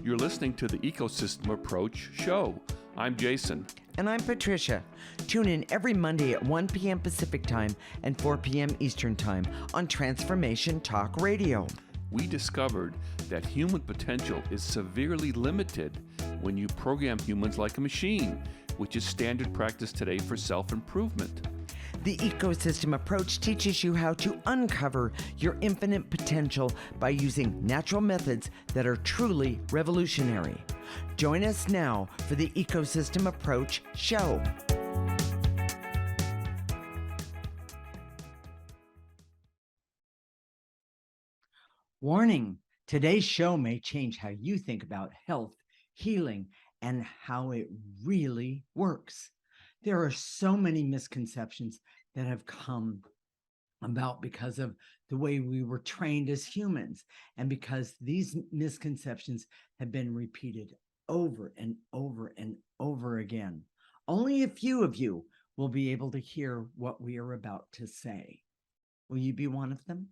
You're listening to the Ecosystem Approach show. I'm Jason. And I'm Patricia. Tune in every Monday at 1 p.m. Pacific Time and 4 p.m. Eastern Time on Transformation Talk Radio. We discovered that human potential is severely limited when you program humans like a machine, which is standard practice today for self-improvement. The Ecosystem Approach teaches you how to uncover your infinite potential by using natural methods that are truly revolutionary. Join us now for the Ecosystem Approach show. Warning: today's show may change how you think about health, healing, and how it really works. There are so many misconceptions that have come about because of the way we were trained as humans, and because these misconceptions have been repeated over and over and over again. Only a few of you will be able to hear what we are about to say. Will you be one of them?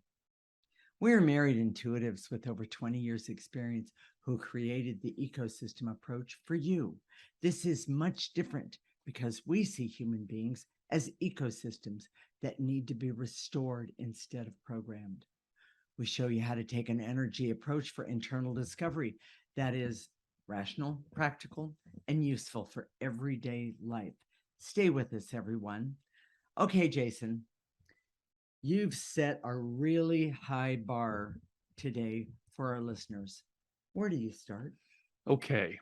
We're married intuitives with over 20 years experience who created the Ecosystem Approach for you. This is much different because we see human beings as ecosystems that need to be restored instead of programmed. We show you how to take an energy approach for internal discovery that is rational, practical, and useful for everyday life. Stay with us, everyone. Okay, Jason, you've set a really high bar today for our listeners. Where do you start? Okay,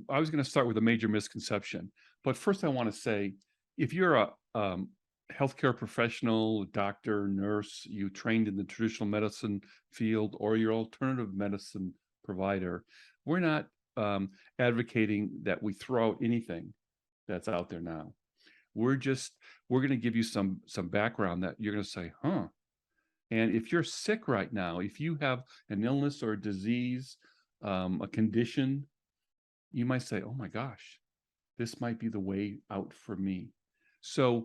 I was going to start with a major misconception, but first I want to say, if you're a healthcare professional, doctor, nurse, you trained in the traditional medicine field, or your alternative medicine provider, we're not advocating that we throw out anything that's out there now. We're going to give you some background that you're going to say, huh? And if you're sick right now, if you have an illness or a disease, a condition, you might say, oh my gosh, this might be the way out for me. So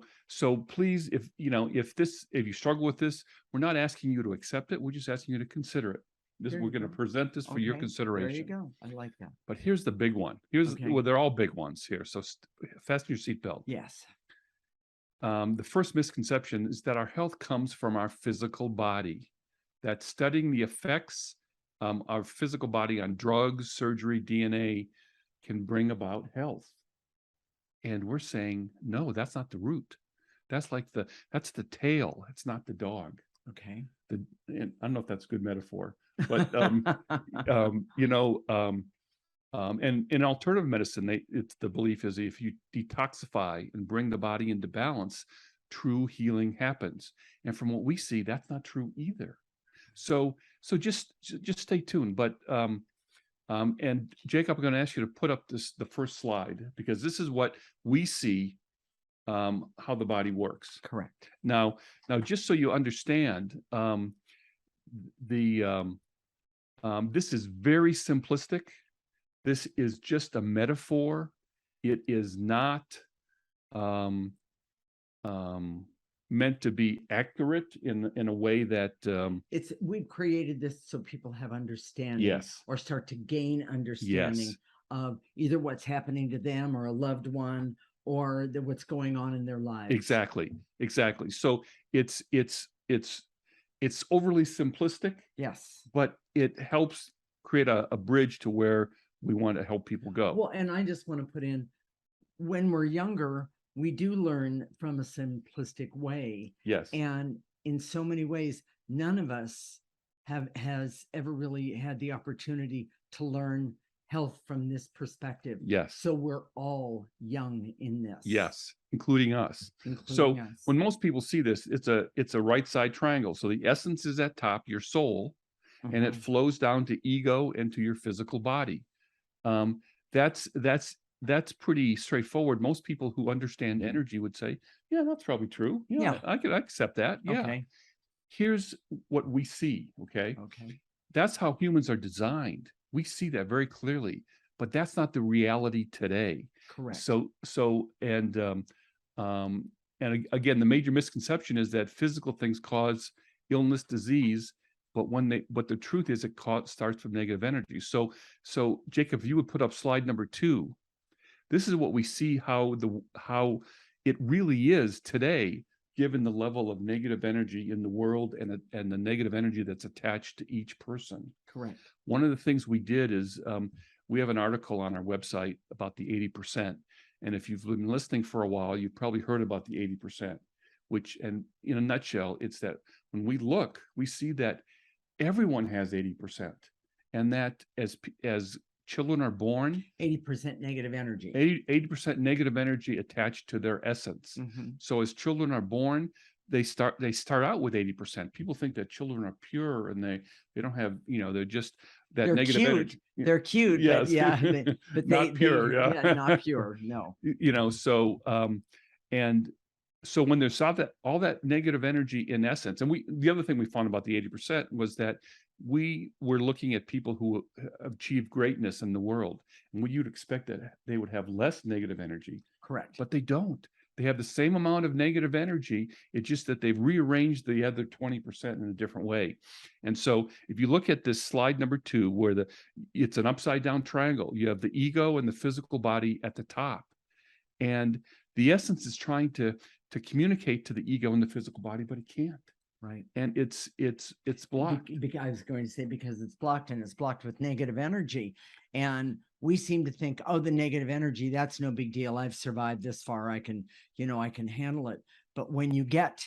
please, if you struggle with this, we're not asking you to accept it. We're just asking you to consider it. We're going to present this for your consideration. There you go. I like that. But here's the big one. Well, they're all big ones here. So fasten your seatbelt. Yes. The first misconception is that our health comes from our physical body. That studying the effects of our physical body on drugs, surgery, DNA can bring about health. And we're saying, no, that's not the root. That's the tail. It's not the dog. Okay. And I don't know if that's a good metaphor, but and in alternative medicine, the belief is if you detoxify and bring the body into balance, true healing happens. And from what we see, that's not true either. So just stay tuned. But and Jacob, I'm going to ask you to put up the first slide, because this is what we see how the body works. Correct. Now, just so you understand, this is very simplistic. This is just a metaphor. It is not meant to be accurate in a way that we've created this so people have understanding. Yes. Or start to gain understanding. Yes. Of either what's happening to them or a loved one, or what's going on in their lives. Exactly. So it's overly simplistic. Yes. But it helps create a bridge to where we want to help people go. Well, and I just want to put in, when we're younger, we do learn from a simplistic way. Yes. And in so many ways, none of us has ever really had the opportunity to learn health from this perspective. Yes. So we're all young in this. Yes, including us. When most people see this, it's a right side triangle. So the essence is at top, your soul, and it flows down to ego and to your physical body. That's pretty straightforward. Most people who understand energy would say, yeah, that's probably true. Yeah. I could accept that. Yeah. Okay. Here's what we see. Okay. That's how humans are designed. We see that very clearly, but that's not the reality today. Correct. And again, the major misconception is that physical things cause illness, disease, but the truth is starts with negative energy. So Jacob, if you would put up slide number 2, this is what we see how it really is today, given the level of negative energy in the world and the negative energy that's attached to each person. Correct. One of the things we did is we have an article on our website about the 80%. And if you've been listening for a while, you've probably heard about the 80%, which, and in a nutshell, it's that when we look, we see that everyone has 80%. And that as children are born, 80% negative energy. 80% negative energy attached to their essence. Mhm. So as children are born, they start out with 80%. People think that children are pure and they don't have, they're just that They're negative cute. energy. They're cute, Yes. but yeah, but Not pure, yeah. not pure. No. And so when there's all that negative energy in essence, and the other thing we found about the 80% was that we were looking at people who achieve greatness in the world, and you'd expect that they would have less negative energy, Correct. but they don't. They have the same amount of negative energy. It's just that they've rearranged the other 20% in a different way. And so if you look at this slide number 2, where it's an upside down triangle, you have the ego and the physical body at the top. And the essence is trying to communicate to the ego and the physical body, but it can't. Right. And it's blocked. I was going to say because it's blocked, and it's blocked with negative energy. And we seem to think, oh, the negative energy, that's no big deal. I've survived this far. I can handle it. But when you get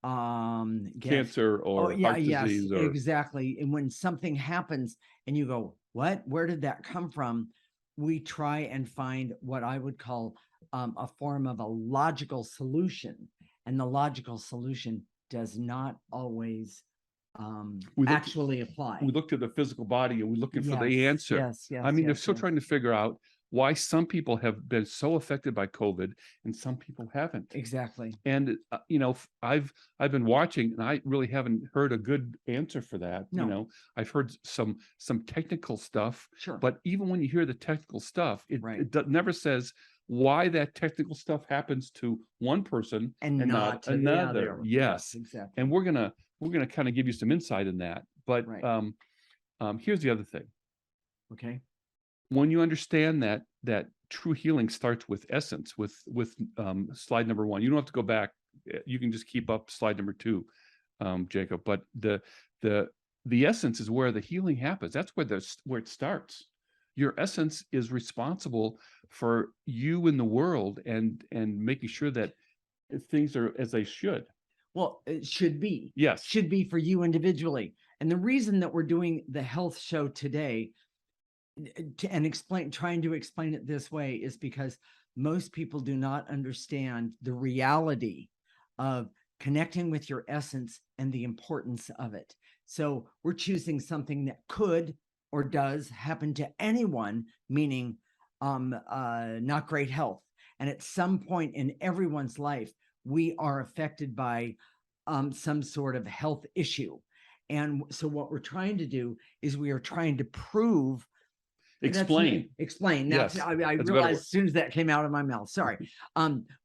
cancer or heart disease, or exactly. And when something happens and you go, what? Where did that come from? We try and find what I would call a form of a logical solution. And the logical solution does not always actually apply. We look to the physical body and we're looking for the answer. Yes. I mean, they're still trying to figure out why some people have been so affected by COVID and some people haven't. Exactly. And I've been watching, and I really haven't heard a good answer for that. No. I've heard some technical stuff. Sure. But even when you hear the technical stuff, it never says why that technical stuff happens to one person and not to another. The other. Yes, exactly. And we're gonna kind of give you some insight in that. But here's the other thing. Okay. When you understand that true healing starts with essence, with slide number 1, you don't have to go back. You can just keep up slide number 2, Jacob. But the essence is where the healing happens. That's where it starts. Your essence is responsible for you in the world and making sure that things are as they should. Well, it should be. Yes. Should be for you individually. And the reason that we're doing the health show today trying to explain it this way is because most people do not understand the reality of connecting with your essence and the importance of it. So we're choosing something that could or does happen to anyone, meaning not great health. And at some point in everyone's life, we are affected by some sort of health issue. And so what we're trying to do is we are trying to prove Explain. That's yes, I realized as soon as that came out of my mouth. Sorry.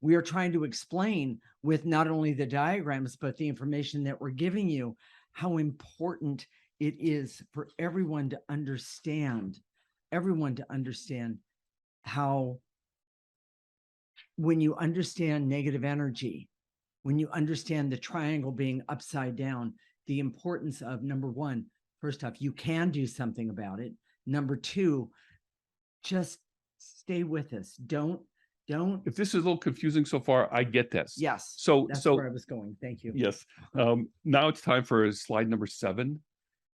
We are trying to explain with not only the diagrams, but the information that we're giving you, how important it is for everyone to understand how, when you understand negative energy, when you understand the triangle being upside down, the importance of, number 1, first off, you can do something about it. Number 2, just stay with us. Don't. If this is a little confusing so far, I get this. Yes. So that's where I was going. Thank you. Yes. Now it's time for slide number 7.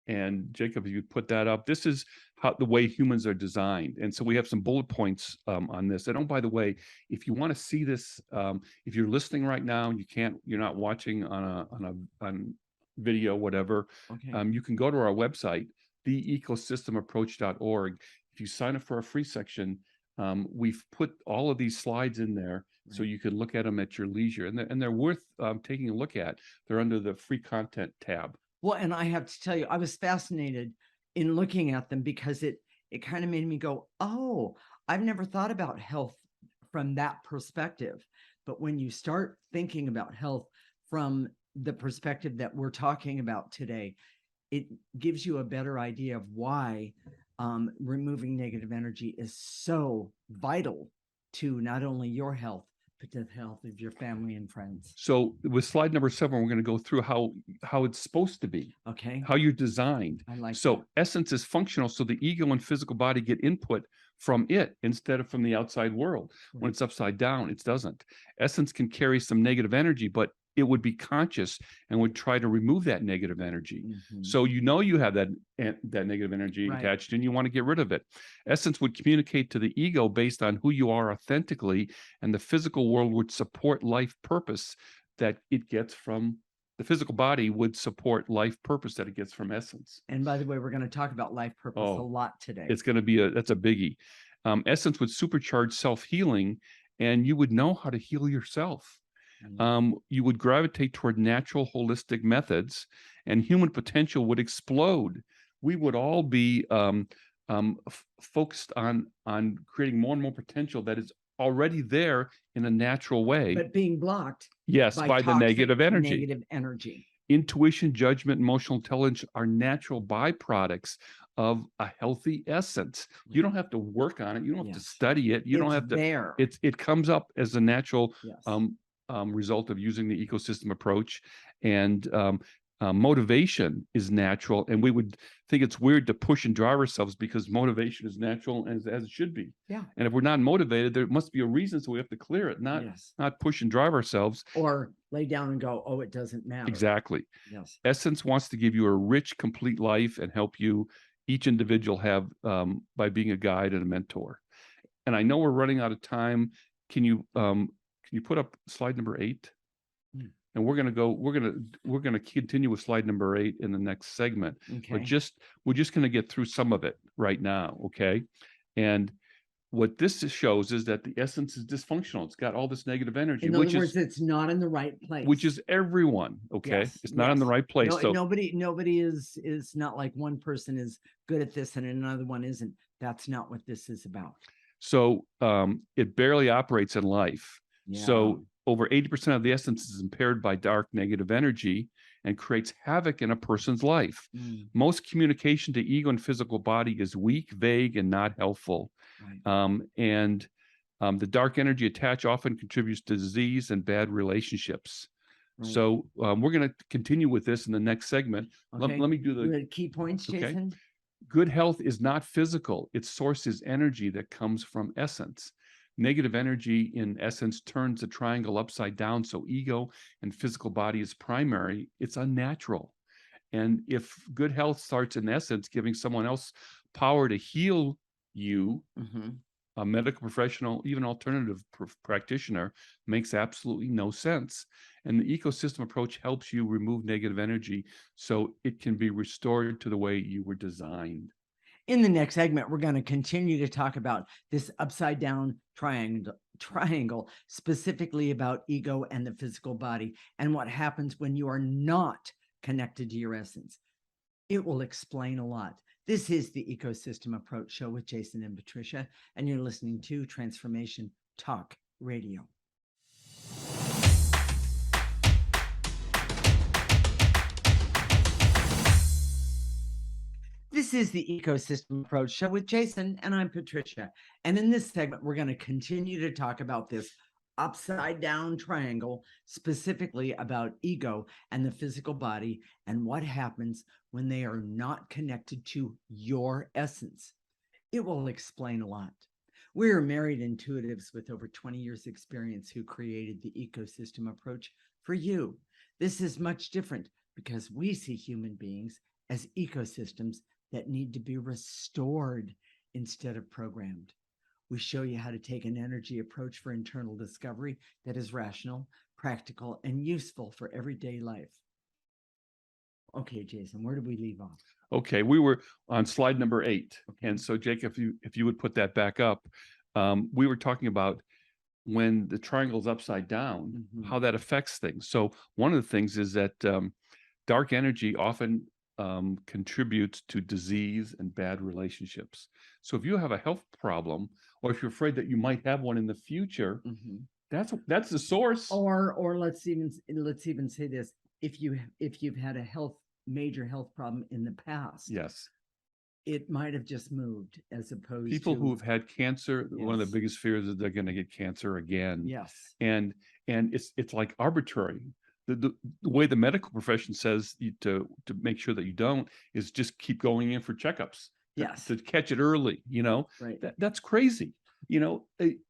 And Jacob, if you put that up, this is the way humans are designed. And so we have some bullet points on this. And by the way, if you want to see this, if you're listening right now and you're not watching on video, whatever, okay. You can go to our website, theecosystemapproach.org. If you sign up for our free section, we've put all of these slides in there, right, so you can look at them at your leisure, and they're worth taking a look at. They're under the free content tab. Well, and I have to tell you, I was fascinated in looking at them because it kind of made me go, oh, I've never thought about health from that perspective. But when you start thinking about health from the perspective that we're talking about today, it gives you a better idea of why removing negative energy is so vital to not only your health, but to the health of your family and friends. So with slide number 7, we're going to go through how it's supposed to be, Okay. how you're designed. I like So that. essence is functional, so the ego and physical body get input from it instead of from the outside world. When Right. it's upside down, it doesn't. Essence can carry some negative energy, but it would be conscious and would try to remove that negative energy. Mhm. So you know you have that negative energy Right. attached and you want to get rid of it. Essence would communicate to the ego based on who you are authentically, and the physical world would support life purpose that it gets from the physical body would support life purpose that it gets from essence. And by the way, we're going to talk about life purpose a Oh, lot today. It's going to be that's a biggie. Essence would supercharge self-healing, and you would know how to heal yourself. You would gravitate toward natural holistic methods, and human potential would explode. We would all be focused on creating more and more potential that is already there in a natural way. But being blocked Yes, by the toxic negative energy. Negative energy. Intuition, judgment, emotional intelligence are natural byproducts of a healthy essence. You don't have to work on it. You don't have to Yes. study it. You don't It's have to. there. It comes up as a natural Yes. result of using the ecosystem approach, and motivation is natural. And we would think it's weird to push and drive ourselves because motivation is natural as it should be. Yeah. And if we're not motivated, there must be a reason, so we have to clear it, not Yes. not push and drive ourselves. Or lay down and go, oh, it doesn't matter. Exactly. Yes. Essence wants to give you a rich, complete life and help you, each individual, have by being a guide and a mentor. And I know we're running out of time. Can you put up slide number 8? And we're gonna continue with slide number 8 in the next segment. Okay. But we're just gonna get through some of it right now, okay? And what this shows is that the essence is dysfunctional. It's got all this negative energy, In other words, it's not in the right place. which is everyone, okay? Yes, It's not in the yes. right place. So Nobody is not like one person is good at this and another one isn't. That's not what this is about. So it barely operates in life. Yeah. So over 80% of the essence is impaired by dark negative energy and creates havoc in a person's life. Most communication to ego and physical body is weak, vague, and not helpful. Right. The dark energy attached often contributes to disease and bad relationships. Right. So we're going to continue with this in the next segment. Okay. Let me do The key points, Okay. Jason. Good health is not physical. Its source is energy that comes from essence. Negative energy, in essence, turns the triangle upside down. So ego and physical body is primary. It's unnatural. And if good health starts in essence, giving someone else power to heal you, a medical professional, even alternative practitioner, makes absolutely no sense. And the ecosystem approach helps you remove negative energy so it can be restored to the way you were designed. In the next segment, we're going to continue to talk about this upside down triangle, specifically about ego and the physical body and what happens when you are not connected to your essence. It will explain a lot. This is the Ecosystem Approach Show with Jason and Patricia, and you're listening to Transformation Talk Radio. This is the Ecosystem Approach Show with Jason, and I'm Patricia. And in this segment, we're going to continue to talk about this upside down triangle, specifically about ego and the physical body and what happens when they are not connected to your essence. It will explain a lot. We're married intuitives with over 20 years experience who created the Ecosystem Approach for you. This is much different because we see human beings as ecosystems that need to be restored instead of programmed. We show you how to take an energy approach for internal discovery that is rational, practical, and useful for everyday life. Okay, Jason, where did we leave off? Okay, we were on slide number 8. Okay. And so, Jake, if you would put that back up, we were talking about when the triangle is upside down, how that affects things. So one of the things is that dark energy often contributes to disease and bad relationships. So if you have a health problem, or if you're afraid that you might have one in the future, that's the source. Or let's even say this: if you've had a health major health problem in the past, Yes. it might have just moved as opposed People to who've had cancer, one of the Yes. biggest fears is they're going to get cancer again. yes, And it's like arbitrary. The way the medical profession says to make sure that you don't is just keep going in for checkups yes, to catch it early. right. That's crazy.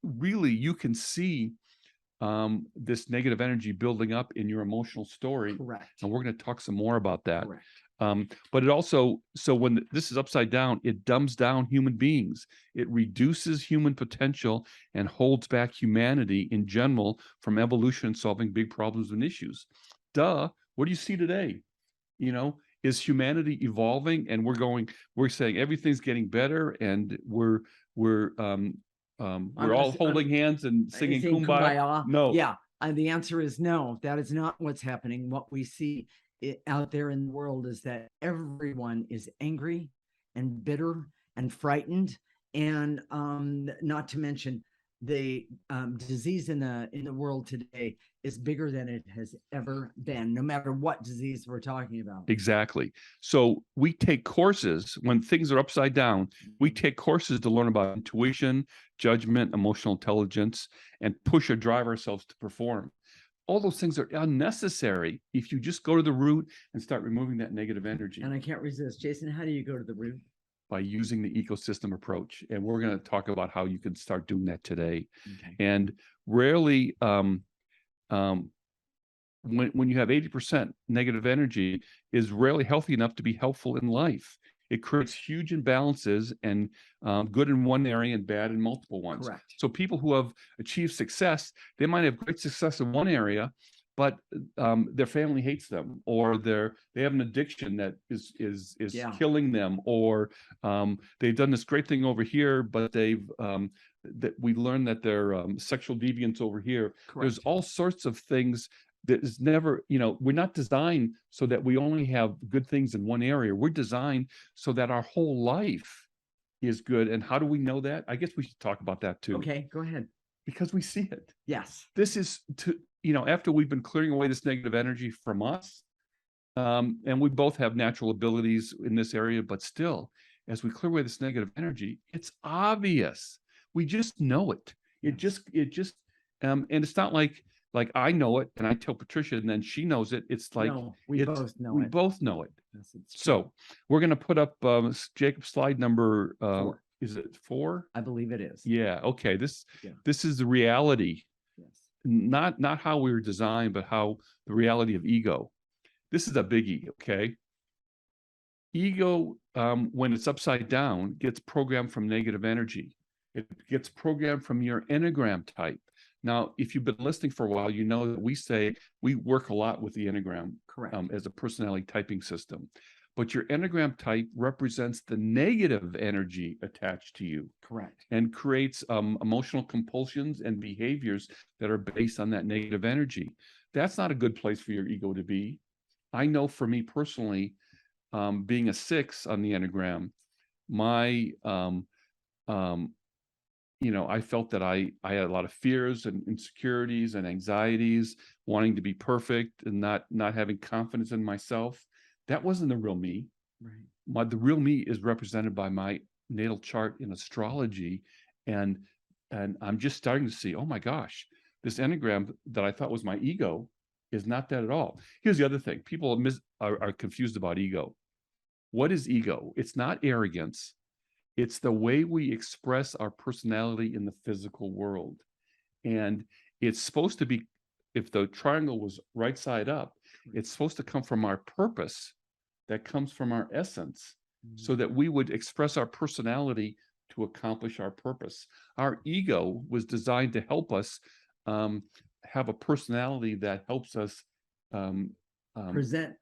Really, you can see this negative energy building up in your emotional story, Correct. and we're going to talk some more about that. Correct. But it also, so when this is upside down, it dumbs down human beings. It reduces human potential and holds back humanity in general from evolution and solving big problems and issues. Duh. What do you see today? Is humanity evolving, and we're saying everything's getting better, and we're all holding hands and singing Saying kumbaya? No. Yeah. The answer is no. That is not what's happening. What we see out there in the world is that everyone is angry and bitter and frightened, and not to mention the disease in the world today is bigger than it has ever been, no matter what disease we're talking about. Exactly. So we take courses when things are upside down. We take courses to learn about intuition, judgment, emotional intelligence, and push or drive ourselves to perform. All those things are unnecessary if you just go to the root and start removing that negative energy. And I can't resist. Jason, how do you go to the root? By using the ecosystem approach. And we're going to talk about how you can start doing that today. Okay. And rarely, when you have 80% negative energy, is rarely healthy enough to be helpful in life. It creates huge imbalances and good in one area and bad in multiple ones. Correct. So people who have achieved success, they might have great success in one area, but their family hates them, or they have an addiction that is Yeah. killing them, or they've done this great thing over here, but that we learned that they're sexual deviants over here. Correct. There's all sorts of things that is never, we're not designed so that we only have good things in one area. We're designed so that our whole life is good. And how do we know that? I guess we should talk about that too. Okay, go ahead. Because we see it. Yes. This is after we've been clearing away this negative energy from us, and we both have natural abilities in this area, but still, as we clear away this negative energy, it's obvious. We just know it. It just, and it's not like I know it and I tell Patricia and then she knows it. It's like, No, we both know we it. both know it. Yes, it's true. So we're going to put up Jacob slide number 4. Is it 4? I believe it is. Yeah. Okay. This Yeah. is the reality, Yes. not how we were designed, but how the reality of ego. This is a biggie. Okay. Ego, when it's upside down, gets programmed from negative energy. It gets programmed from your Enneagram type. Now, if you've been listening for a while, you know that we say we work a lot with the Enneagram Correct. as a personality typing system. But your Enneagram type represents the negative energy attached to you. Correct. And creates emotional compulsions and behaviors that are based on that negative energy. That's not a good place for your ego to be. I know for me personally, being a 6 on the Enneagram, my I felt that I had a lot of fears and insecurities and anxieties, wanting to be perfect and not having confidence in myself. That wasn't the real me. Right. The real me is represented by my natal chart in astrology, and I'm just starting to see, oh my gosh, this Enneagram that I thought was my ego is not that at all. Here's the other thing: people are confused about ego. What is ego? It's not arrogance. It's the way we express our personality in the physical world. And it's supposed to be, if the triangle was right side up, it's supposed to come from our purpose, that comes from our essence, so that we would express our personality to accomplish our purpose. Our ego was designed to help us have a personality that helps us present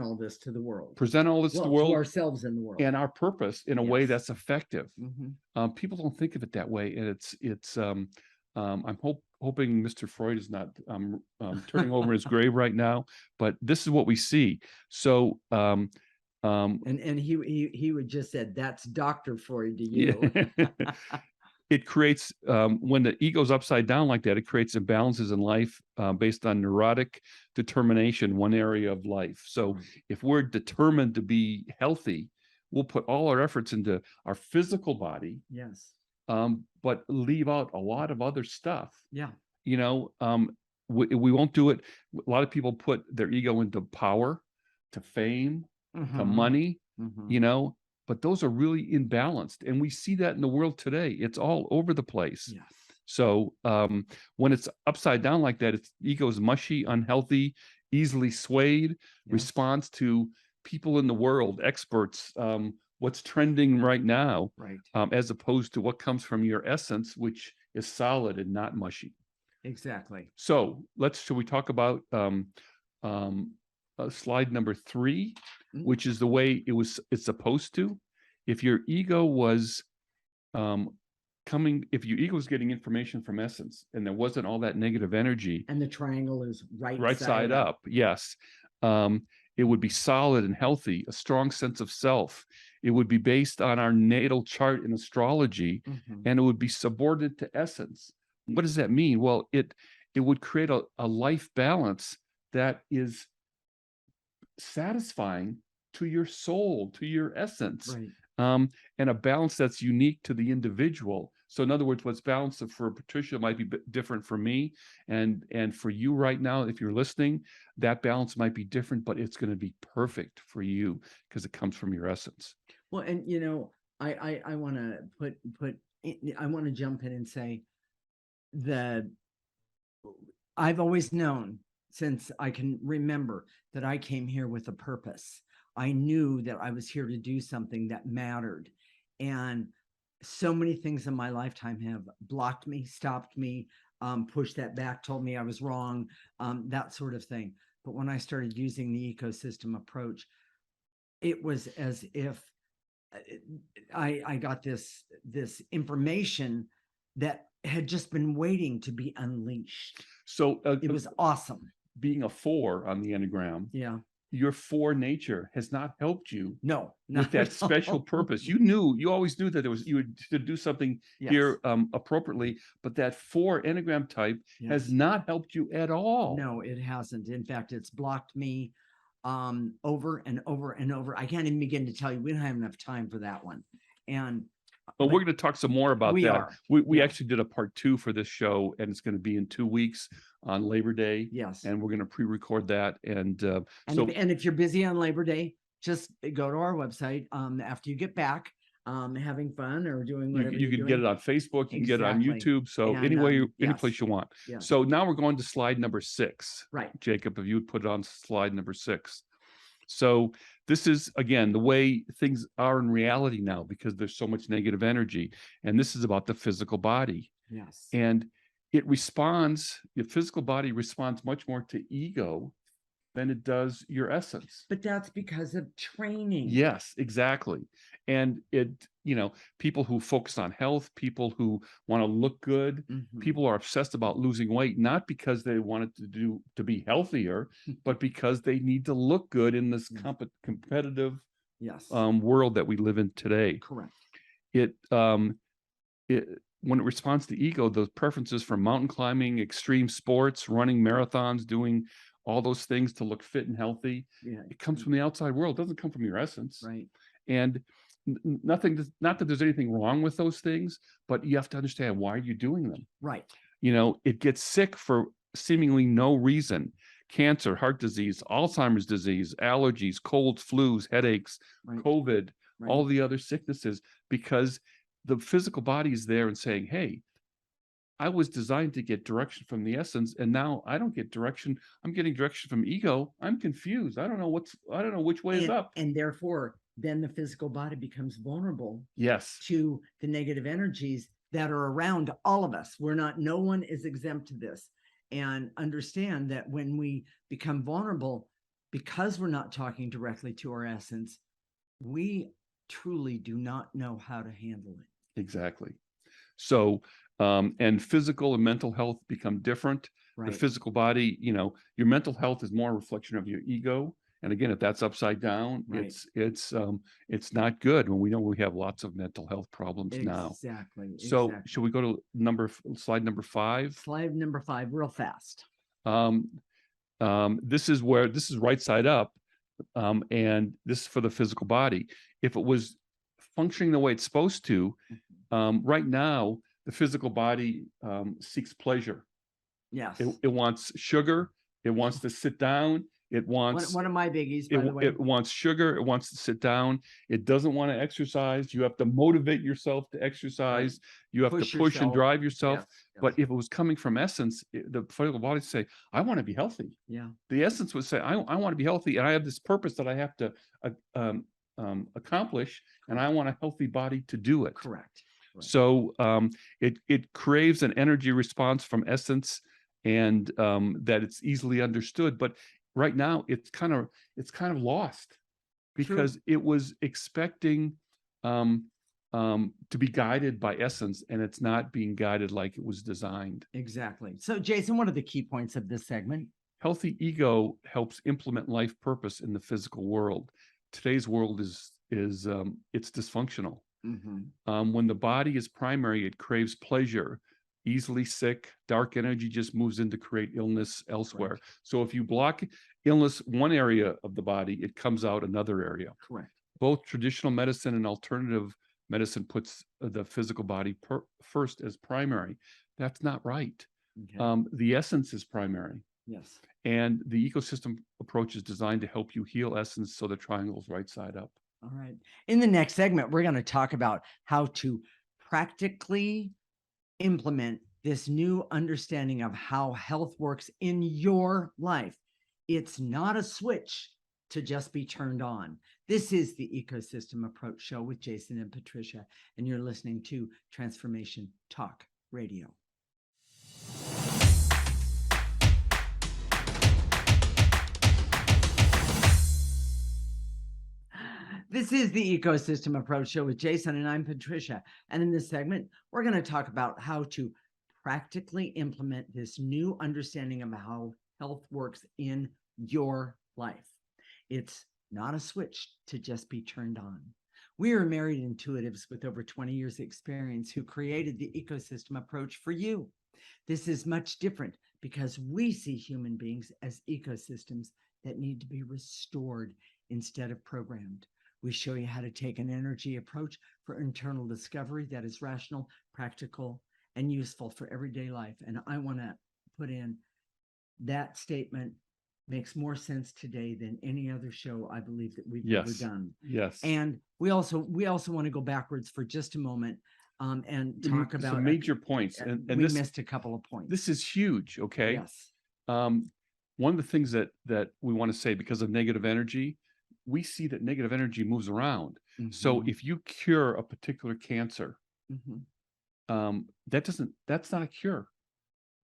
all this to the world. Present all this to the world, to ourselves in the world, and our purpose in a way Yes. that's effective. Mhm. People don't think of it that way, and it's. I'm hoping Mr. Freud is not turning over his grave right now, but this is what we see. So, And he would just said, "That's Dr. Freud to you." yeah. it creates, when the ego's upside down like that, it creates imbalances in life based on neurotic determination, one area of life. So if we're determined to be healthy, we'll put all our efforts into our physical body, Yes. but leave out a lot of other stuff. Yeah. You know, we won't do it. A lot of people put their ego into power, to fame, to Mhm. money, Mhm. you know, but those are really imbalanced. And we see that in the world today. It's all over the place. Yes. So when it's upside down like that, its ego is mushy, unhealthy, easily swayed, Yes. responds to people in the world, experts, what's trending right now, Right. as opposed to what comes from your essence, which is solid and not mushy. Exactly. So should we talk about slide number 3, Mm. which is the way it's supposed to. If your ego was if your ego was getting information from essence and there wasn't all that negative energy, And the triangle is right side up, yes, it would be solid and healthy, a strong sense of self. It would be based on our natal chart in astrology, Mhm. and it would be subordinate to essence. What does that mean? Well, it would create a life balance that is satisfying to your soul, to your essence, Right. and a balance that's unique to the individual. So in other words, what's balanced for Patricia might be different for me, and for you right now, if you're listening, that balance might be different, but it's going to be perfect for you because it comes from your essence. Well, and I want to I want to jump in and say I've always known since I can remember that I came here with a purpose. I knew that I was here to do something that mattered. And so many things in my lifetime have blocked me, stopped me, pushed that back, told me I was wrong, that sort of thing. But when I started using the ecosystem approach, it was as if I got this information that had just been waiting to be unleashed. So It was awesome. being a 4 on the Enneagram, Yeah. your 4 nature has not helped you No, with that special purpose. You always knew that you would to do something here appropriately, but that 4 Enneagram type has not helped you at all. No, it hasn't. In fact, it's blocked me over and over and over. I can't even begin to tell you. We don't have enough time for that one. But we're going to talk some more about that. We Yeah. actually did a part 2 for this show, and it's going to be in 2 weeks on Labor Day. Yes. And we're going to pre-record that. And if you're busy on Labor Day, just go to our website after you get back, having fun or doing whatever you can get it on Facebook, you can get it on YouTube. So any place you want. Yes. So now we're going to slide number 6. Right. Jacob, if you would put it on slide number 6. So this is, again, the way things are in reality now, because there's so much negative energy. And this is about the physical body. Yes. And it responds, your physical body responds much more to ego than it does your essence. But that's because of training. Yes, exactly. And people who focus on health, people who want to look good, people are obsessed about losing weight, not because they wanted to be healthier, but because they need to look good in this competitive world that we live in today. Correct. When it responds to ego, the preferences for mountain climbing, extreme sports, running marathons, doing all those things to look fit and healthy, it comes from the outside world. It doesn't come from your essence. Right. And not that there's anything wrong with those things, but you have to understand, why are you doing them? Right. It gets sick for seemingly no reason. Cancer, heart disease, Alzheimer's disease, allergies, colds, flus, headaches, COVID, all the other sicknesses, because the physical body is there and saying, hey, I was designed to get direction from the essence, and now I don't get direction. I'm getting direction from ego. I'm confused. I don't know which way is up. And therefore, then the physical body becomes vulnerable to the negative energies that are around all of us. No one is exempt to this. And understand that when we become vulnerable, because we're not talking directly to our essence, we truly do not know how to handle it. Exactly. So, and physical and mental health become different. Right. The physical body, your mental health is more a reflection of your ego, And again, if that's upside down, Right. it's not good when we know we have lots of mental health problems now. Exactly. So Exactly. should we go to slide number 5? Slide number 5, real fast. Um, this is right side up, and this is for the physical body. If it was functioning the way it's supposed to, right now, the physical body seeks pleasure. Yes. It wants sugar. It wants to sit down. It wants One of my biggies, by the way. it wants sugar. It wants to sit down. It doesn't want to exercise. You have to motivate yourself to exercise. You have Push to push and yourself. drive yourself. Yes, But yes. if it was coming from essence, the physical body would say, "I want to be healthy." Yeah. The essence would say, I want to be healthy, and I have this purpose that I have to accomplish, and I want a healthy body to do it." Correct. Right. So it craves an energy response from essence, and that it's easily understood. But right now, it's kind of lost because it was expecting to be guided by essence, and it's not being guided like it was designed. Exactly. So, Jason, what are the key points of this segment? Healthy ego helps implement life purpose in the physical world. Today's world is it's dysfunctional. When the body is primary, it craves pleasure, easily sick. Dark energy just moves in to create illness elsewhere. Right. So if you block illness one area of the body, it comes out another area. Correct. Both traditional medicine and alternative medicine puts the physical body first as primary. That's not right. Okay. The essence is primary. Yes. And the ecosystem approach is designed to help you heal essence, so the triangle's right side up. All right. In the next segment, we're going to talk about how to practically implement this new understanding of how health works in your life. It's not a switch to just be turned on. This is the Ecosystem Approach Show with Jason and Patricia, and you're listening to Transformation Talk Radio. This is the Ecosystem Approach Show with Jason, and I'm Patricia. And in this segment, we're going to talk about how to practically implement this new understanding of how health works in your life. It's not a switch to just be turned on. We are married intuitives with over 20 years experience who created the Ecosystem Approach for you. This is much different because we see human beings as ecosystems that need to be restored instead of programmed. We show you how to take an energy approach for internal discovery that is rational, practical, and useful for everyday life. And I want to put in that statement makes more sense today than any other show I believe that we've ever done. Yes. And we also want to go backwards for just a moment and talk about some major points. And we missed a couple of points. This is huge. Okay. Yes. One of the things that we want to say, because of negative energy, we see that negative energy moves around. So if you cure a particular cancer, that's not a cure.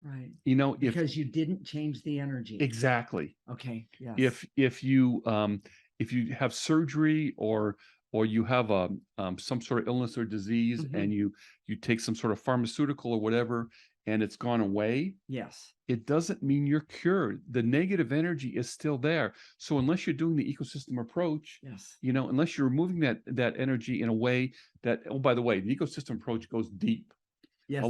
Right. You know, because you didn't change the energy. Exactly. Okay. Yes. If you have surgery or you have some sort of illness or disease, and you take some sort of pharmaceutical or whatever, and it's gone away, yes, it doesn't mean you're cured. The negative energy is still there. So unless you're doing the ecosystem approach, yes, you know, unless you're removing that energy in a way that, oh, by the way, the ecosystem approach goes deep. Yes,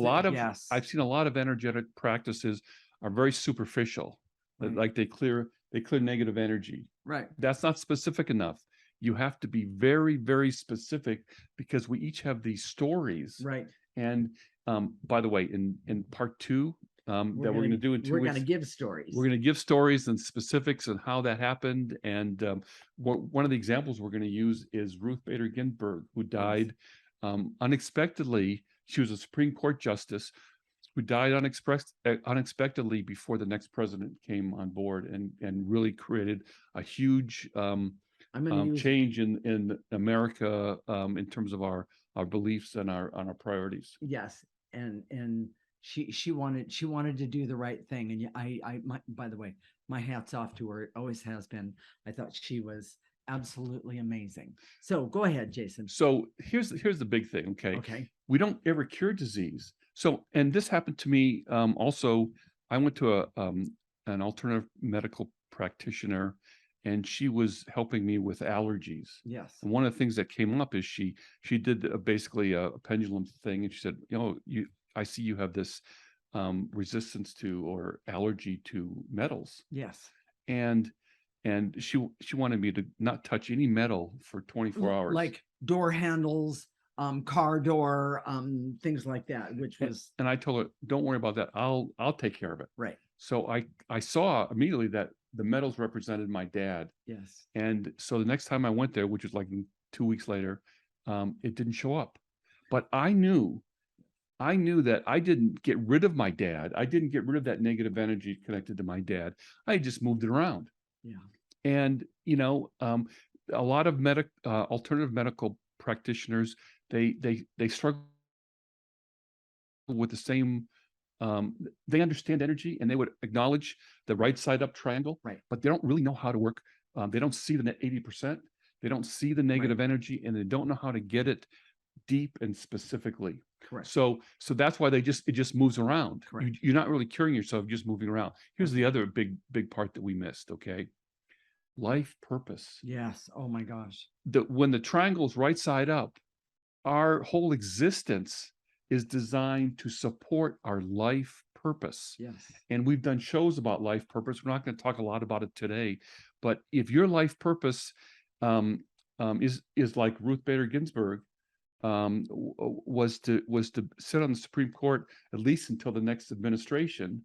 I've seen a lot of energetic practices are very superficial. Right. Like they clear negative energy. Right. That's not specific enough. You have to be very, very specific, because we each have these stories. Right. And by the way, in part 2 that we're going to do in 2 weeks, we're going to give stories. We're going to give stories and specifics and how that happened. And one of the examples we're going to use is Ruth Bader Ginsburg, who died unexpectedly. She was a Supreme Court justice who died unexpectedly before the next president came on board, and really created a huge change in America in terms of our beliefs and our priorities. Yes, and she wanted to do the right thing, and by the way, my hat's off to her. It always has been. I thought she was absolutely amazing. So go ahead, Jason. So here's the big thing. Okay. We don't ever cure disease. So, and this happened to me also. I went to an alternative medical practitioner, and she was helping me with allergies. Yes. And one of the things that came up is she did basically a pendulum thing, and she said, I see you have this resistance to or allergy to metals, Yes. and she wanted me to not touch any metal for 24 hours. Like door handles, car door, things like that, which was And I told her, don't worry about that. I'll take care of it. right. So I saw immediately that the metals represented my dad. Yes. And so the next time I went there, which was like 2 weeks later, it didn't show up. But I knew that I didn't get rid of my dad. I didn't get rid of that negative energy connected to my dad. I just moved it around. Yeah. And, a lot of alternative medical practitioners, they struggle with the same, they understand energy and they would acknowledge the right side up triangle, Right. but they don't really know how to work. They don't see the net 80%. They don't see the negative energy, and they don't know how to get it deep and specifically. Correct. So that's why it just moves around. Correct. You're not really curing yourself, just moving around. Here's the other big part that we missed. Okay. Life purpose. Yes. Oh my gosh. When the triangle's right side up, our whole existence is designed to support our life purpose. Yes. And we've done shows about life purpose. We're not going to talk a lot about it today, but if your life purpose is like Ruth Bader Ginsburg, was to sit on the Supreme Court at least until the next administration,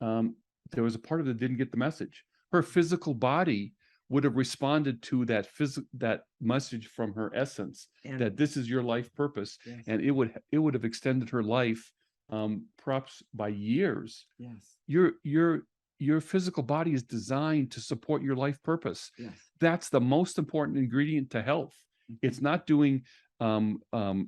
there was a part of it that didn't get the message. Her physical body would have responded to that message from her essence, And that this is your life purpose, yes. and it would have extended her life, perhaps by years. Yes. Your physical body is designed to support your life purpose. Yes. That's the most important ingredient to health. It's not doing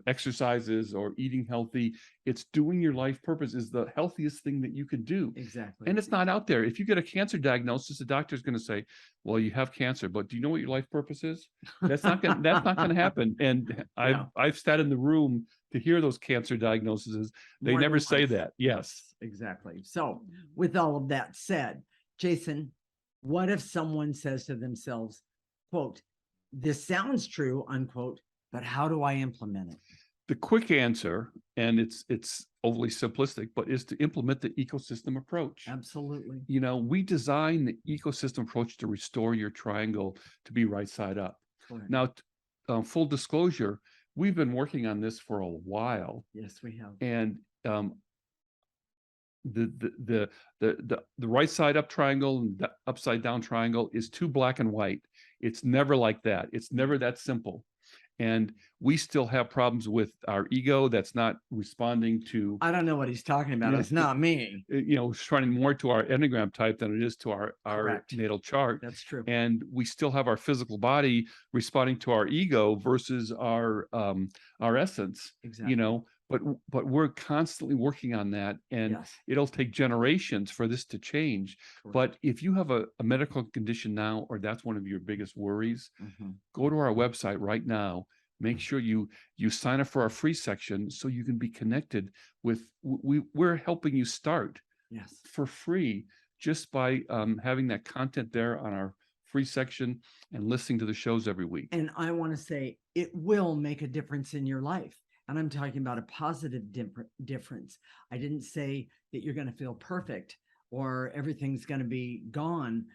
exercises or eating healthy. It's doing your life purpose is the healthiest thing that you can do. Exactly. And it's not out there. If you get a cancer diagnosis, the doctor's going to say, well, you have cancer, but do you know what your life purpose is? That's not going to happen. And I've sat in the room to hear those cancer diagnoses. They More never than say once. that. Yes. Exactly. So with all of that said, Jason, what if someone says to themselves, quote, this sounds true, unquote, but how do I implement it? The quick answer, and it's overly simplistic, but is to implement the ecosystem approach. Absolutely. We design the ecosystem approach to restore your triangle to be right side up. Correct. Now, full disclosure, we've been working on this for a while. Yes, we have. And the right side up triangle and the upside down triangle is too black and white. It's never like that. It's never that simple. And we still have problems with our ego that's not responding to. I don't know what he's talking about. It's not me. It's running more to our Enneagram type than it is to our Correct. natal chart. That's true. And we still have our physical body responding to our ego versus our essence. Exactly. But we're constantly working on that, and Yes. it'll take generations for this to change. Correct. But if you have a medical condition now, or that's one of your biggest worries, go to our website right now. Make sure you sign up for our free section so you can be connected with. We're helping you start Yes. for free just by having that content there on our free section and listening to the shows every week. And I want to say it will make a difference in your life. And I'm talking about a positive difference. I didn't say that you're going to feel perfect or everything's going to be gone,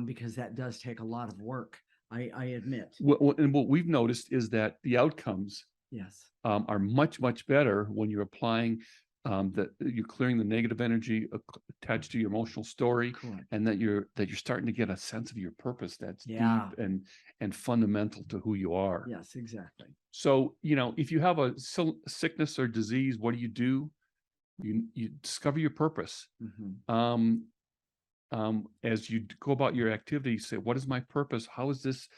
because that does take a lot of work. I admit. And what we've noticed is that the outcomes Yes. Are much, much better when you're applying you're clearing the negative energy attached to your emotional story. Correct. And that you're starting to get a sense of your purpose that's deep and fundamental to who you are. Yes, exactly. So, if you have a sickness or disease, what do? You discover your purpose. As you go about your activity, you say, what is my purpose? How is this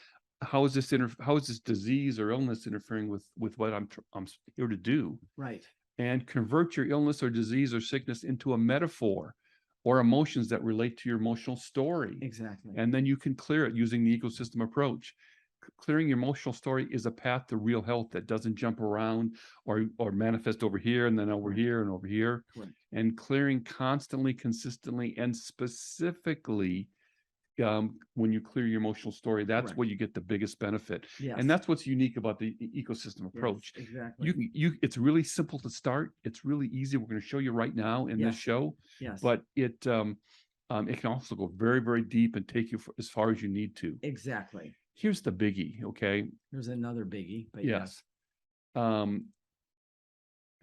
disease or illness interfering with what I'm here to do? Right. And convert your illness or disease or sickness into a metaphor or emotions that relate to your emotional story. Exactly. And then you can clear it using the ecosystem approach. Clearing your emotional story is a path to real health that doesn't jump around or manifest over here and then over here and over here. Correct. And clearing constantly, consistently, and specifically when you clear your emotional story, that's Correct. where you get the biggest benefit. Yes. And that's what's unique about the ecosystem yes, approach. exactly. It's really simple to start. It's really easy. We're going to show you right now in this Yes. show, Yes. but it can also go very, very deep and take you as far as you need to. Exactly. Here's the biggie. Okay. There's another biggie, but Yes.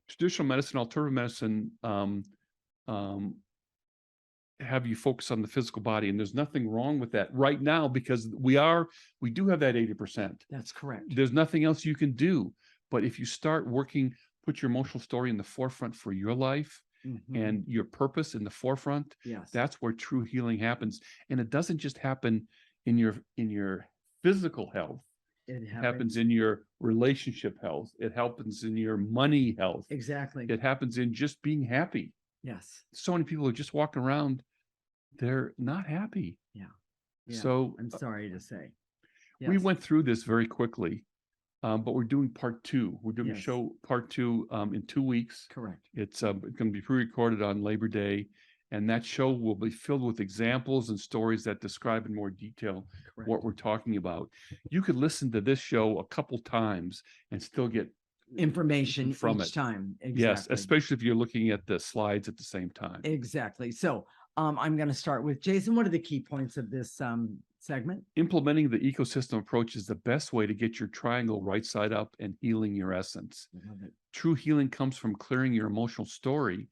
Traditional medicine, alternative medicine, have you focus on the physical body, and there's nothing wrong with that right now, because we do have that 80%. that's correct. There's nothing else you can do. But if you start working, put your emotional story in the forefront for your life Mhm. and your purpose in the forefront, yes, that's where true healing happens. And it doesn't just happen in your physical health. it It happens in your relationship health. It happens in your money health. exactly. It happens in just being happy. yes. So many people are just walking around, they're not happy. Yeah. So I'm sorry to say. we Yes. went through this very quickly, but we're doing part 2. We're doing Yes. show part 2 in 2 weeks. correct. It's going to be pre-recorded on Labor Day, and that show will be filled with examples and stories that describe in more detail Correct. what we're talking about. You could listen to this show a couple times and still get Information from each it. time. Exactly. Yes, especially if you're looking at the slides at the same time. Exactly. So I'm going to start with Jason. What are the key points of this segment? Implementing the ecosystem approach is the best way to get your triangle right side up and healing your essence. I love it. True healing comes from clearing your emotional story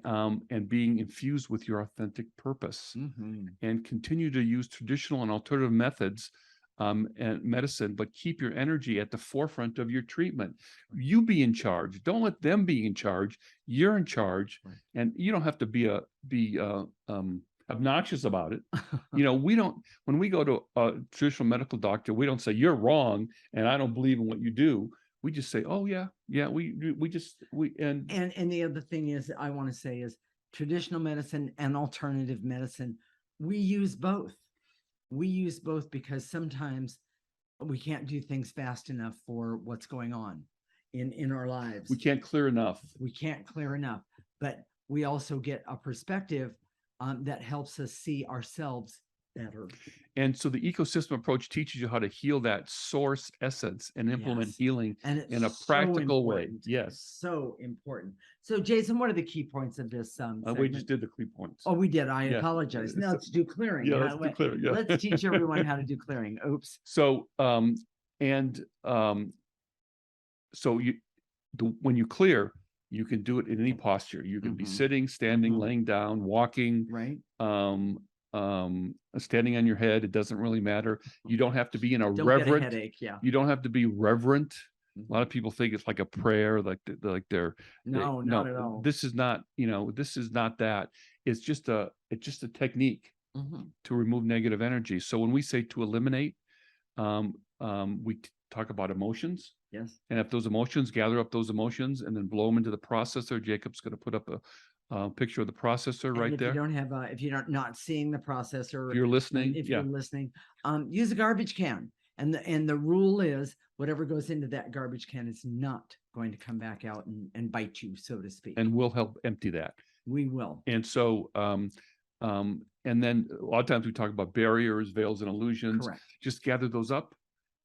and being infused with your authentic purpose. Mhm. And continue to use traditional and alternative methods and medicine, but keep your energy at the forefront of your treatment. You be in charge. Don't let them be in charge. You're in charge, Right. and you don't have to be obnoxious about it. We don't. When we go to a traditional medical doctor, we don't say you're wrong and I don't believe in what you do. We just say, oh yeah. And the other thing is I want to say is traditional medicine and alternative medicine, we use both. We use both because sometimes we can't do things fast enough for what's going on in our lives. we can't clear enough. We can't clear enough, but we also get a perspective that helps us see ourselves better. And so the ecosystem approach teaches you how to heal that source essence and implement Yes. healing And it's in a so practical way. important. Yes. It's so important. So Jason, what are the key points of this We segment? just did the key points. Oh, we did. I Yeah. apologize. Now So- let's do clearing. Yeah, How- let's do clear. Yeah. Let's teach everyone how to do clearing. Oops. So when you clear, you can do it in any posture. You can be Mhm. sitting, standing, Mhm. laying down, walking, Right. standing on your head. It doesn't really matter. You don't have to be in a Don't get a reverent. headache. Yeah. You don't have to be reverent. A Mhm. lot of people think it's like a prayer, like they're No, not at all. This is not, this is not that. It's just a technique Mhm. to remove negative energy. So when we say to eliminate, we talk about emotions. Yes. And if those emotions, gather up those emotions and then blow them into the processor. Jacob's going to put up a picture of the processor And right if there. you don't have, if you're not seeing the processor, If you're listening, if yeah. you're listening, use a garbage can. And the rule is whatever goes into that garbage can is not going to come back out and bite you, so to speak. And we'll help empty that. we will. And so, and then a lot of times we talk about barriers, veils, and illusions. Correct. Just gather those up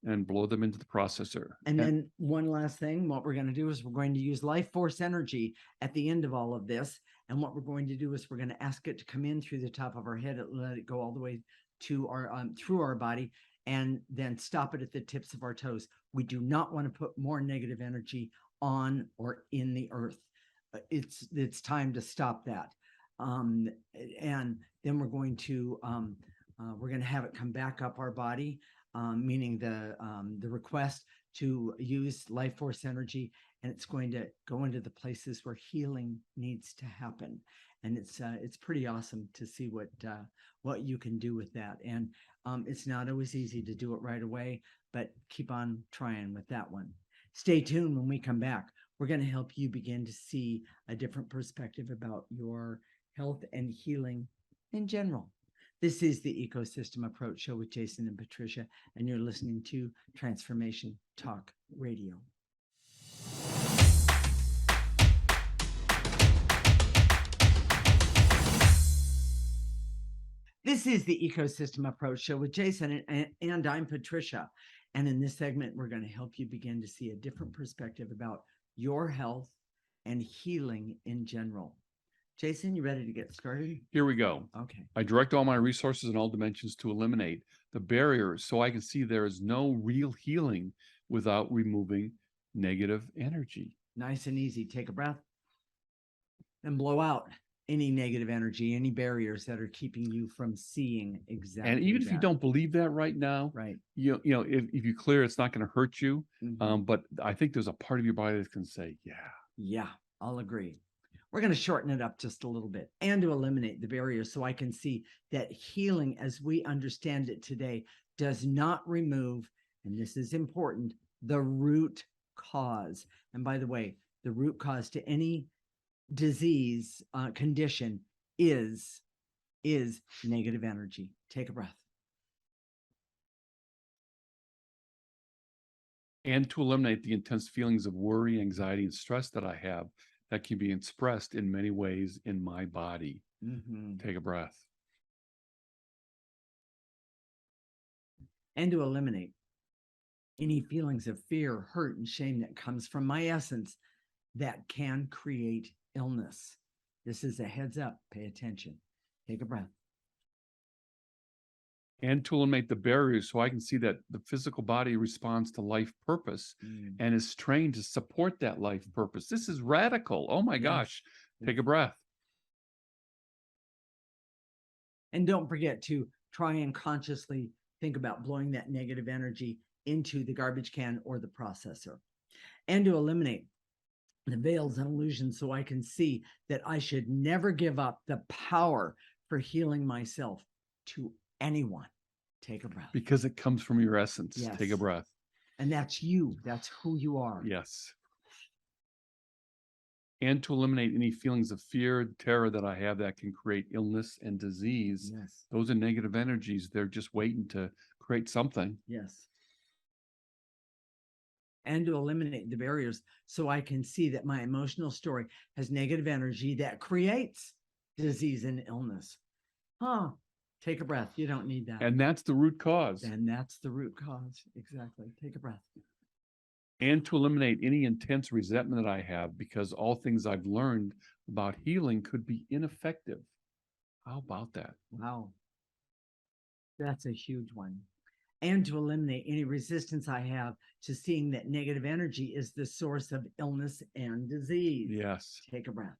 and blow them into the processor. And then one last thing, what we're going to do is we're going to use life force energy at the end of all of this. And what we're going to do is we're going to ask it to come in through the top of our head and let it go all the way to our through our body, and then stop it at the tips of our toes. We do not want to put more negative energy on or in the earth. It's time to stop that. And then we're going to have it come back up our body, meaning the request to use life force energy, and it's going to go into the places where healing needs to happen. And it's pretty awesome to see what you can do with that. And it's not always easy to do it right away, but keep on trying with that one. Stay tuned when we come back. We're going to help you begin to see a different perspective about your health and healing in general. This is the Ecosystem Approach Show with Jason and Patricia, and you're listening to Transformation Talk Radio. This is the Ecosystem Approach Show with Jason, and I'm Patricia. And in this segment, we're going to help you begin to see a different perspective about your health and healing in general. Jason, you ready to get started? Here we go. Okay. I direct all my resources in all dimensions to eliminate the barriers so I can see there is no real healing without removing negative energy. Nice and easy. Take a breath and blow out any negative energy, any barriers that are keeping you from seeing exactly. And even if you that. don't believe that right now, Right. if you clear, it's not going to hurt you. Mhm. But I think there's a part of your body that can say, Yeah, I'll agree. We're going to shorten it up just a little bit and to eliminate the barriers so I can see that healing as we understand it today does not remove, and this is important, the root cause. And by the way, the root cause to any disease condition is negative energy. Take a breath. and to eliminate the intense feelings of worry, anxiety, and stress that I have that can be expressed in many ways in my body. Mhm. Take a breath. And to eliminate any feelings of fear, hurt, and shame that comes from my essence that can create illness. This is a heads up. Pay attention. Take a breath. And to eliminate the barriers so I can see that the physical body responds to life purpose and is trained to support that life purpose. This is radical. Oh my gosh. Take a breath. And don't forget to try and consciously think about blowing that negative energy into the garbage can or the processor. And to eliminate the veils and illusions so I can see that I should never give up the power for healing myself to anyone. Take a breath. Because it comes from your essence. Yes. Take a breath. And that's you. That's who you are. Yes. And to eliminate any feelings of fear, terror that I have that can create illness and disease. Yes. Those are negative energies. They're just waiting to create something. Yes. And to eliminate the barriers so I can see that my emotional story has negative energy that creates disease and illness. Take a breath. You don't need that. And that's the root cause. And that's the root cause. Exactly. Take a breath. And to eliminate any intense resentment that I have because all things I've learned about healing could be ineffective. How about that? Wow. That's a huge one. And to eliminate any resistance I have to seeing that negative energy is the source of illness and disease. Yes. Take a breath.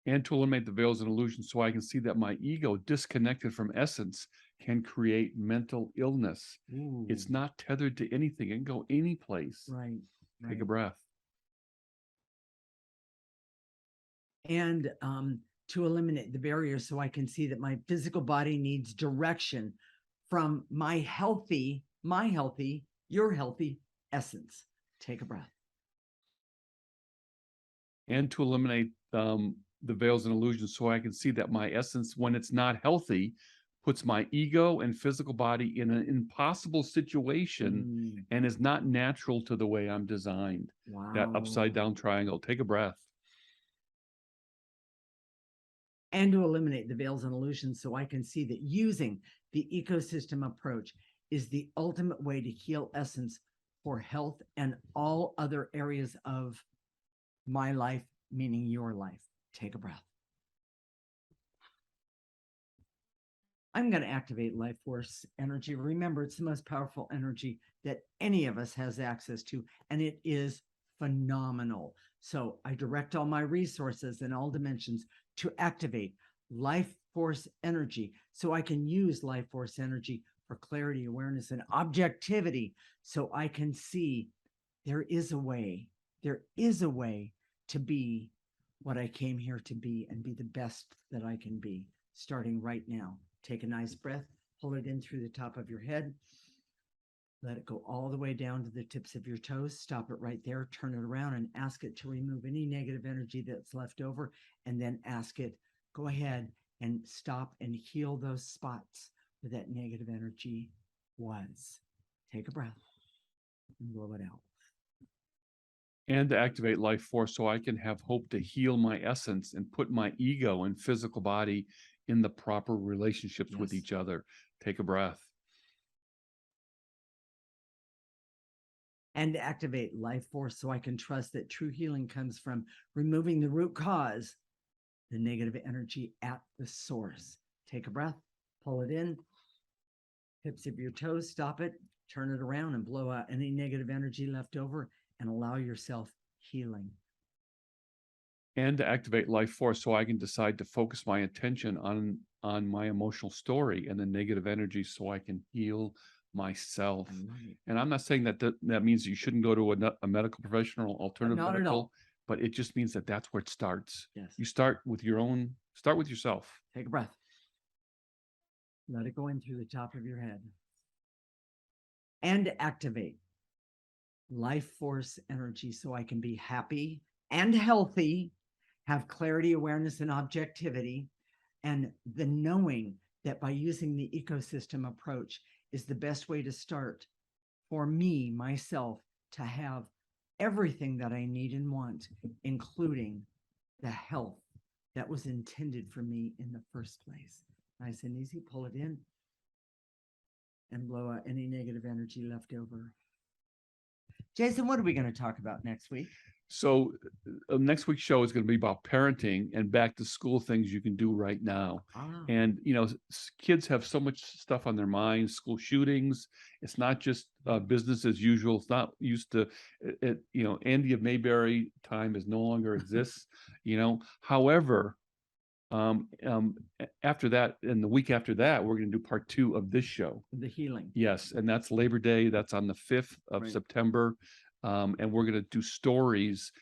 And to eliminate the veils and illusions so I can see that my ego, disconnected from essence, can create mental illness. Ooh. It's not tethered to anything. It can go any place. Right. Take a breath. And to eliminate the barriers so I can see that my physical body needs direction from my healthy, your healthy essence. Take a breath. And to eliminate the veils and illusions so I can see that my essence, when it's not healthy, puts my ego and physical body in an impossible situation and is not natural to the way I'm designed. Wow. That upside down triangle. Take a breath. And to eliminate the veils and illusions so I can see that using the ecosystem approach is the ultimate way to heal essence for health and all other areas of my life, meaning your life. Take a breath. I'm going to activate life force energy. Remember, it's the most powerful energy that any of us has access to, and it is phenomenal. So I direct all my resources in all dimensions to activate life force energy so I can use life force energy for clarity, awareness, and objectivity so I can see there is a way to be what I came here to be and be the best that I can be starting right now. Take a nice breath, pull it in through the top of your head. Let it go all the way down to the tips of your toes. Stop it right there, turn it around and ask it to remove any negative energy that's left over. And then ask it, go ahead and stop and heal those spots where that negative energy was. Take a breath and blow it out. and to activate life force so I can have hope to heal my essence and put my ego and physical body in the proper relationships with Yes. each other. Take a breath. And to activate life force so I can trust that true healing comes from removing the root cause, the negative energy at the source. Take a breath, pull it in, tips of your toes, stop it, turn it around and blow out any negative energy left over and allow yourself healing. And to activate life force so I can decide to focus my attention on my emotional story and the negative energy so I can heal myself. I love it. And I'm not saying that that means you shouldn't go to a medical professional, alternative Not at medical, all. but it just means that that's where it starts. Yes. You start with yourself. Take a breath. Let it go in through the top of your head. And activate life force energy so I can be happy and healthy, have clarity, awareness, and objectivity, and the knowing that by using the ecosystem approach is the best way to start for me, myself, to have everything that I need and want, including the health that was intended for me in the first place. Nice and easy, pull it in and blow out any negative energy left over. Jason, what are we going to talk about next week? So next week's show is going to be about parenting and back to school things you can do right now. And, kids have so much stuff on their minds, school shootings. It's not just business as usual. It's not used to it. Andy of Mayberry time is no longer exists, However, after that, and the week after that, we're going to do part 2 of this show. The healing. Yes. And that's Labor Day. That's on the 5th of September. And we're going to do stories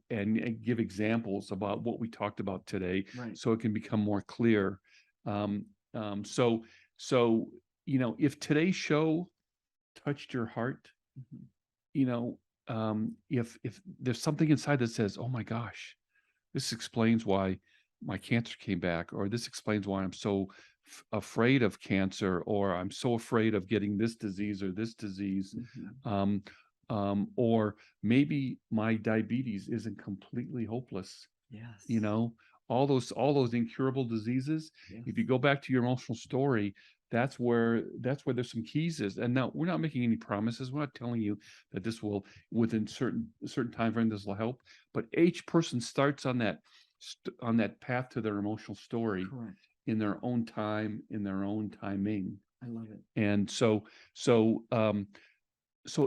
and give examples about what we talked about today, so it can become more clear. So if today's show touched your heart, if there's something inside that says, "Oh my gosh, this explains why my cancer came back," or "This explains why I'm so afraid of cancer," or "I'm so afraid of getting this disease or this disease." Or maybe my diabetes isn't completely hopeless. Yes. All those incurable diseases. Yes. If you go back to your emotional story, that's where there's some keys is. And now we're not making any promises. We're not telling you that this will, within certain time frame, this will help. But each person starts on that path to their emotional story. Correct. In their own time, in their own timing. I love it. And so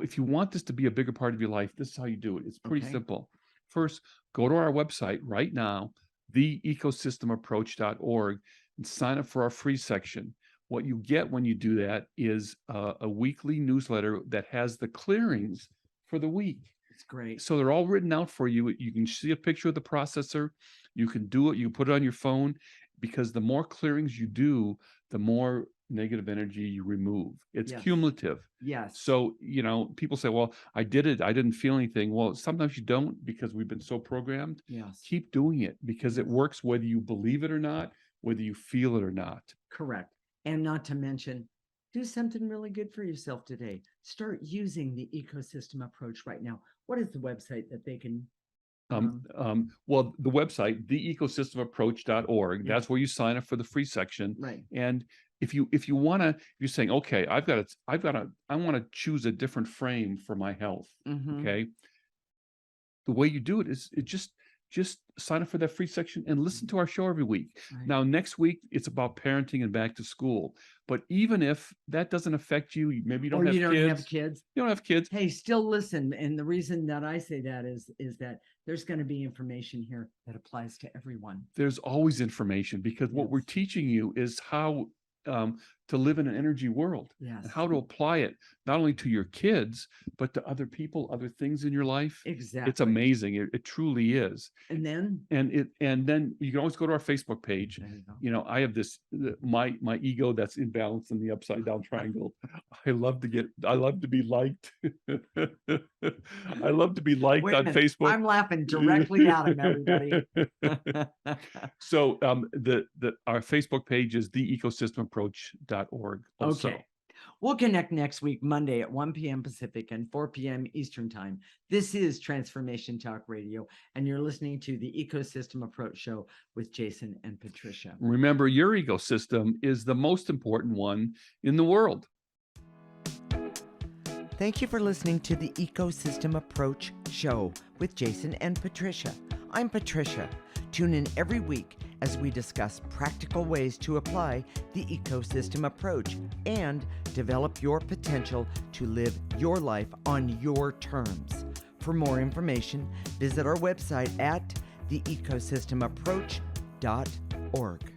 if you want this to be a bigger part of your life, this is how you do it. It's pretty simple. First, go to our website right now, theecosystemapproach.org, and sign up for our free section. What you get when you do that is a weekly newsletter that has the clearings for the week. It's great. So they're all written out for you. You can see a picture of the processor. You can do it. You put it on your phone, because the more clearings you do, the more negative energy you remove. It's cumulative. Yes. So, people say, "Well, I did it. I didn't feel anything." Well, sometimes you don't, because we've been so programmed. Yes. Keep doing it, because it works whether you believe it or not, whether you feel it or not. Correct. And not to mention, do something really good for yourself today. Start using the ecosystem approach right now. What is the website that they can? Well, the website, theecosystemapproach.org, that's where you sign up for the free section. Right. And if you want to, if you're saying, "Okay, I want to choose a different frame for my health." Okay. The way you do it is just sign up for that free section and listen to our show every week. Now, next week, it's about parenting and back to school. But even if that doesn't affect you, maybe you don't have kids. You don't have kids. Hey, still listen. And the reason that I say that is that there's going to be information here that applies to everyone. There's always information, because what we're teaching you is how to live in an energy world, and how to apply it not only to your kids, but to other people, other things in your life. Exactly. It's amazing. It truly is. And then you can always go to our Facebook page. I have this my ego that's imbalanced in the upside down triangle. I love to be liked. I love to be liked on Facebook. I'm laughing directly at him, everybody. So our Facebook page is theecosystemapproach.org also. Okay. We'll connect next week, Monday at 1 p.m. Pacific and 4 p.m. Eastern Time. This is Transformation Talk Radio, and you're listening to the Ecosystem Approach Show with Jason and Patricia. Remember, your ecosystem is the most important one in the world. Thank you for listening to the Ecosystem Approach Show with Jason and Patricia. I'm Patricia. Tune in every week as we discuss practical ways to apply the ecosystem approach and develop your potential to live your life on your terms. For more information, visit our website at theecosystemapproach.org.